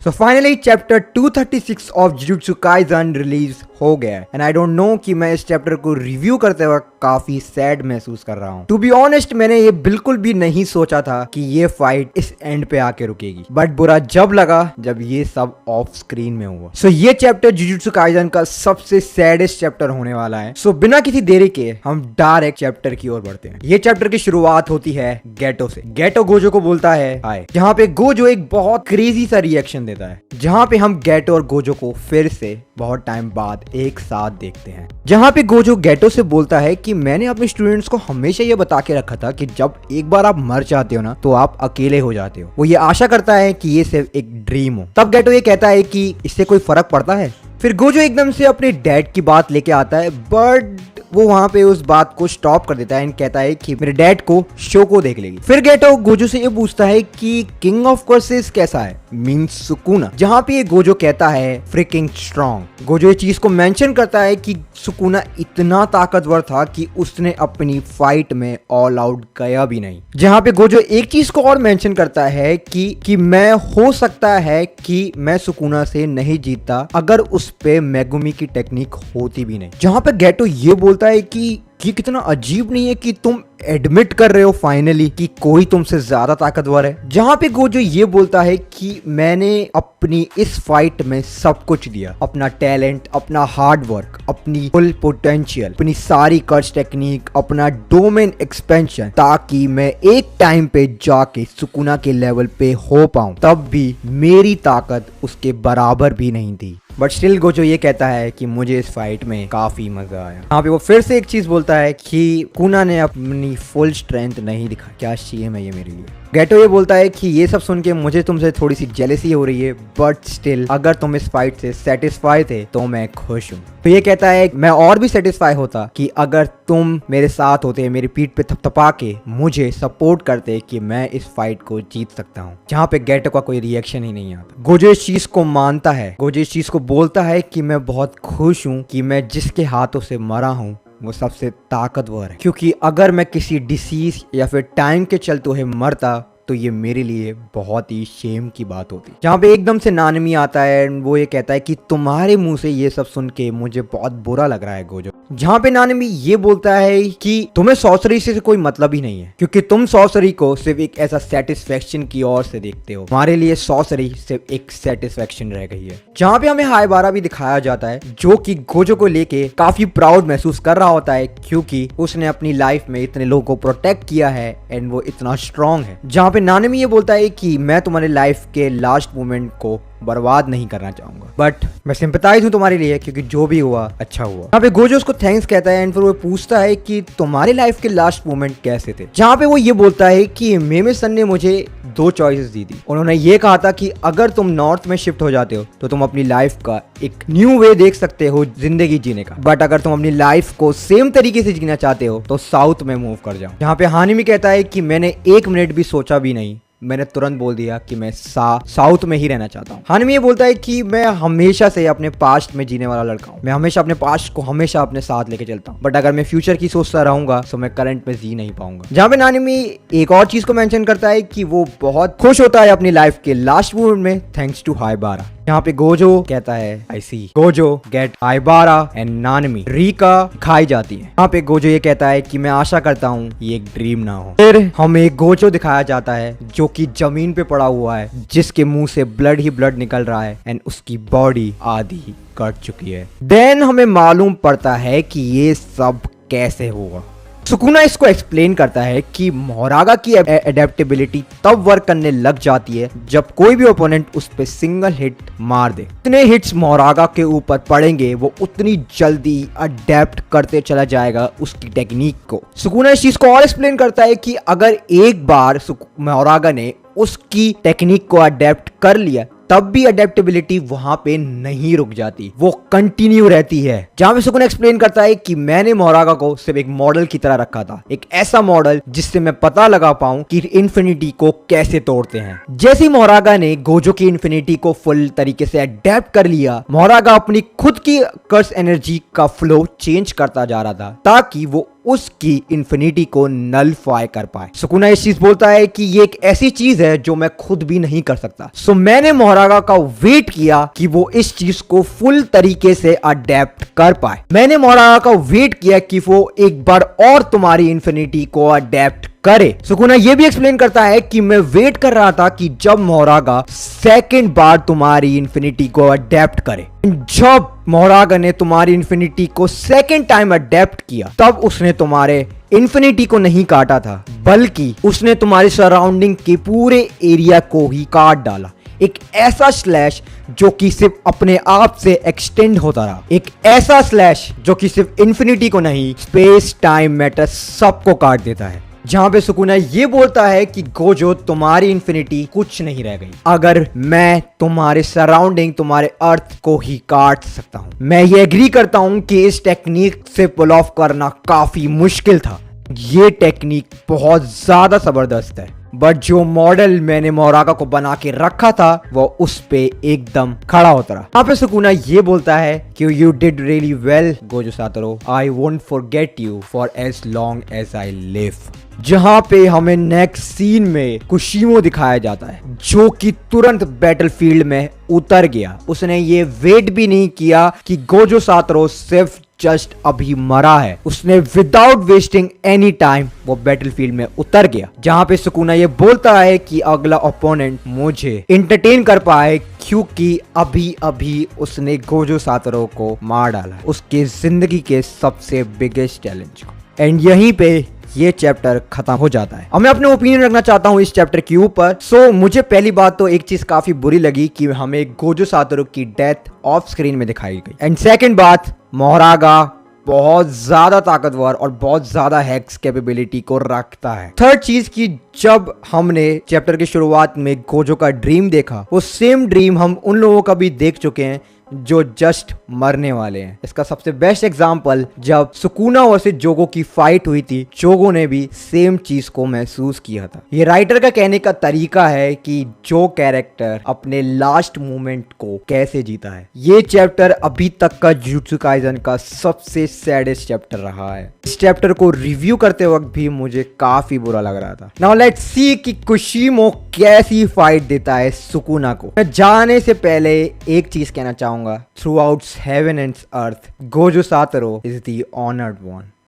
So finally chapter 236 of Jujutsu Kaisen release हो गया है एंड आई डोंट नो कि मैं इस चैप्टर को रिव्यू करते वक्त काफी सैड महसूस कर रहा हूँ। टू बी ऑनेस्ट मैंने ये बिल्कुल भी नहीं सोचा था कि ये फाइट इस एंड पे आके रुकेगी, बट बुरा जब लगा जब ये सब ऑफ स्क्रीन में हुआ। सो ये चैप्टर जुजुत्सु काइजन का सबसे सैडेस्ट चैप्टर होने वाला है। सो बिना किसी देरी के हम डायरेक्ट चैप्टर की ओर बढ़ते हैं। ये चैप्टर की शुरुआत होती है गेटो से। गेटो गोजो को बोलता है हाय, जहाँ पे गोजो एक बहुत क्रेजी सा रिएक्शन देता है, जहाँ पे हम गेटो और गोजो को फिर से बहुत टाइम बाद एक साथ देखते हैं। जहाँ पे गोजो गेटो से बोलता है कि मैंने अपने स्टूडेंट्स को हमेशा ये बता के रखा था कि जब एक बार आप मर जाते हो ना तो आप अकेले हो जाते हो। वो ये आशा करता है कि ये सिर्फ एक ड्रीम हो। तब गेटो ये कहता है कि इससे कोई फर्क पड़ता है। फिर गोजो एकदम से अपने डैड की बात लेके आता है, बट वो वहां पे उस बात को स्टॉप कर देता है एंड कहता है कि मेरे डैड को शो को देख लेगी। फिर गेटो गोजो से ये पूछता है कि किंग ऑफ कर्सेस कैसा है, मींस सुकुना, जहां पे ये गोजो कहता है फ्रिकिंग स्ट्रॉन्ग। गोजो ये चीज को मेंशन करता है कि सुकुना इतना ताकतवर था कि उसने अपनी फाइट में ऑल आउट गया भी नहीं। जहां पे गोजो एक चीज को और मेंशन करता है कि मैं हो सकता है कि मैं सुकुना से नहीं जीतता अगर उस पे मेगुमी की टेक्निक होती भी नहीं। जहां पे गेटो ये बोलता है कि ये कितना अजीब नहीं है कि तुम एडमिट कर रहे हो फाइनली कि कोई तुमसे ज्यादा ताकतवर है। जहां पे गोजो ये बोलता है कि मैंने अपनी इस फाइट में सब कुछ दिया, अपना टैलेंट, अपना हार्ड वर्क, अपनी फुल पोटेंशियल, अपनी सारी कर्ज टेक्निक, अपना डोमेन एक्सपेंशन, ताकि मैं एक टाइम पे जाके सुकुना के लेवल पे हो पाऊं। तब भी मेरी ताकत उसके बराबर भी नहीं थी। बट स्टिल गोजो ये कहता है कि मुझे इस फाइट में काफी मजा आया। यहाँ पे वो फिर से एक चीज बोलता है कि कुना ने अपनी फुल स्ट्रेंथ नहीं दिखा। क्या शेम है ये मेरे लिए। गेटो ये बोलता है कि ये सब सुन के मुझे तुमसे थोड़ी सी जेलसी हो रही है, बट स्टिल अगर तुम इस फाइट से सेटिस्फाई थे तो मैं खुश हूँ। तो ये कहता है मैं और भी सेटिस्फाई होता कि अगर तुम मेरे साथ होते, मेरी पीठ पे थपथपा के मुझे सपोर्ट करते कि मैं इस फाइट को जीत सकता हूँ। जहाँ पे गेटो का कोई रिएक्शन ही नहीं आता। गोजो इस चीज को मानता है। गोजो इस चीज को बोलता है कि मैं बहुत खुश हूँ कि मैं जिसके हाथों से मरा हूँ वो सबसे ताकतवर है, क्योंकि अगर मैं किसी डिसीज या फिर टाइम के चलते हुए मरता तो ये मेरे लिए बहुत ही शेम की बात होती। जहाँ पे एकदम से नानमी आता है, वो ये कहता है कि तुम्हारे मुंह से ये सब सुन के मुझे बहुत बुरा लग रहा है गोजो। जहाँ पे नानमी ये बोलता है कि तुम्हें सॉर्सरी से कोई मतलब ही नहीं है, क्योंकि तुम सॉर्सरी को सिर्फ एक ऐसा सेटिस्फेक्शन की ओर से देखते हो। हमारे लिए सॉर्सरी सिर्फ एक सेटिस्फेक्शन रह गई है। जहाँ पे हमें हाइबारा भी दिखाया जाता है, जो कि गोजो को लेके काफी प्राउड महसूस कर रहा होता है, क्योंकि उसने अपनी लाइफ में इतने लोगों को प्रोटेक्ट किया है एंड वो इतना स्ट्रांग है। जहाँ पे नानमी ये बोलता है कि मैं तुम्हारे लाइफ के लास्ट मोमेंट को बर्बाद नहीं करना चाहूंगा, बट मैं सिंपैथाइज हूँ तुम्हारे लिए, क्योंकि जो भी हुआ अच्छा हुआ। यहाँ पे गोजो उसको थैंक्स कहता है एंड फिर वो पूछता है कि तुम्हारी लाइफ के लास्ट मोमेंट कैसे थे। जहाँ पे वो ये बोलता है कि मेमे सन ने मुझे दो चॉइसेस दी थी। उन्होंने ये कहा था कि अगर तुम नॉर्थ में शिफ्ट हो जाते हो तो तुम अपनी लाइफ का एक न्यू वे देख सकते हो जिंदगी जीने का, बट अगर तुम अपनी लाइफ को सेम तरीके से जीना चाहते हो तो साउथ में मूव कर जाओ। यहाँ पे हानिमी कहता है कि मैंने एक मिनट भी सोचा भी नहीं, मैंने तुरंत बोल दिया कि मैं साउथ में ही रहना चाहता हूँ। हानिमी ये बोलता है कि मैं हमेशा से अपने पास्ट में जीने वाला लड़का हूँ। मैं हमेशा अपने पास्ट को हमेशा अपने साथ लेके चलता हूँ, बट अगर मैं फ्यूचर की सोचता रहूंगा तो मैं करंट में जी नहीं पाऊंगा। जहाँ पे नानिमी एक और चीज को मेंशन करता है कि वो बहुत खुश होता है अपनी लाइफ के लास्ट मोमेंट में थैंक्स टू हाइबारा। यहाँ पे गोजो कहता है आई सी Gojo gate Haibara and नानमी Rica खाई जाती है। यहाँ पे गोजो ये कहता है कि मैं आशा करता हूँ ये एक ड्रीम ना हो। फिर हमें एक गोजो दिखाया जाता है जो कि जमीन पे पड़ा हुआ है, जिसके मुंह से ब्लड ही ब्लड निकल रहा है एंड उसकी बॉडी आधी कट चुकी है। देन हमें मालूम पड़ता है कि ये सब कैसे हुआ। सुकुना इसको एक्सप्लेन करता है कि मोरागा की एडेप्टेबिलिटी तब वर्क करने लग जाती है जब कोई भी ओपोनेंट उस पे सिंगल हिट मार दे। जितने हिट्स मोरागा के ऊपर पड़ेंगे वो उतनी जल्दी अडेप्ट करते चला जाएगा उसकी टेक्निक को। सुकुना इस चीज को और एक्सप्लेन करता है कि अगर एक बार मोरागा ने उसकी टेक्निक को अडेप्ट कर लिया तब भी अडेप्टेबिलिटी वहां पे नहीं रुक जाती, वो कंटिन्यू रहती है। जहां पे सुकुना एक्सप्लेन करता है कि मैंने मोरागा को सिर्फ एक मॉडल की तरह रखा था, एक ऐसा मॉडल जिससे मैं पता लगा पाऊं कि इन्फिनिटी को कैसे तोड़ते हैं। जैसे मोरागा ने गोजो की इन्फिनिटी को फुल तरीके से अडेप्ट कर लिया, मोरागा अपनी खुद की कर्स एनर्जी का फ्लो चेंज करता जा रहा था ताकि वो उसकी इन्फिनिटी को नलफाई कर पाए। सुकुना इस चीज बोलता है कि ये एक ऐसी चीज है जो मैं खुद भी नहीं कर सकता। सो मैंने मोहरागा का वेट किया कि वो इस चीज को फुल तरीके से अडेप्ट कर पाए। मैंने मोहरागा का वेट किया कि वो एक बार और तुम्हारी इन्फिनिटी को अडेप्ट करे। सुकुना ये भी एक्सप्लेन करता है कि मैं वेट कर रहा था कि जब मोहरागा सेकंड बार तुम्हारी इन्फिनिटी को अडेप्ट करे। जब मोहरागा ने तुम्हारी इन्फिनिटी को सेकंड टाइम अडेप्ट किया तब उसने तुम्हारे इन्फिनिटी को नहीं काटा था, बल्कि उसने तुम्हारे सराउंडिंग के पूरे एरिया को ही काट डाला। एक ऐसा स्लैश जो कि सिर्फ अपने आप से एक्सटेंड होता रहा, एक ऐसा स्लैश जो कि सिर्फ इन्फिनिटी को नहीं स्पेस टाइम मैटर सबको काट देता है। जहां पे सुकुना ये बोलता है कि गोजो तुम्हारी इन्फिनिटी कुछ नहीं रह गई अगर मैं तुम्हारे सराउंडिंग तुम्हारे अर्थ को ही काट सकता हूं। मैं ये एग्री करता हूं कि इस टेक्निक से पुल ऑफ करना काफी मुश्किल था। ये टेक्निक बहुत ज्यादा जबरदस्त है, बट जो मॉडल मैंने मोहरागा को बना के रखा था वो उस पे एकदम खड़ा होता रहा। यहाँ पे सुकुना ये बोलता है कि you did really well Gojo Satoru, I won't forget you for as long as I live. जहां पे हमें नेक्स्ट सीन में कुशिमो दिखाया जाता है जो कि तुरंत बैटलफील्ड में उतर गया। उसने ये वेट भी नहीं किया कि गोजो सातोरू सिर्फ जस्ट अभी मरा है, उसने विदाउट वेस्टिंग एनी टाइम वो बैटलफील्ड में उतर गया। जहां पे सुकुना ये बोलता है कि अगला ओपोनेंट मुझे एंटरटेन कर पाए क्योंकि अभी अभी उसने गोजो सातोरू को मार डाला, उसके जिंदगी के सबसे बिगेस्ट चैलेंज को। एंड यहीं पे ये चैप्टर खत्म हो जाता है। अब मैं अपने ओपिनियन रखना चाहता हूँ इस चैप्टर के ऊपर। मुझे पहली बात तो एक चीज काफी बुरी लगी कि हमें गोजो सातोरू की डेथ ऑफ स्क्रीन में दिखाई गई। एंड सेकंड बात, मोहरागा बहुत ज्यादा ताकतवर और बहुत ज्यादा हैक्स कैपेबिलिटी को रखता है। थर्ड चीज की जब हमने चैप्टर की शुरुआत में गोजो का ड्रीम देखा, वो सेम ड्रीम हम उन लोगों का भी देख चुके हैं जो जस्ट मरने वाले हैं। इसका सबसे बेस्ट एग्जांपल जब सुकुना वर्सेस जोगो की फाइट हुई थी, जोगो ने भी सेम चीज को महसूस किया था। ये राइटर का कहने का तरीका है कि जो कैरेक्टर अपने लास्ट मोमेंट को कैसे जीता है। ये चैप्टर अभी तक का जुजुत्सु काइसेन का सबसे सैडेस्ट चैप्टर रहा है। इस चैप्टर को रिव्यू करते वक्त भी मुझे काफी बुरा लग रहा था। नाउ लेट्स सी कि कुशिमो कैसी फाइट देता है सुकुना को। मैं जाने से पहले एक चीज कहना चाहूंगा, through out heaven and earth Gojo Satoru is the honoured one.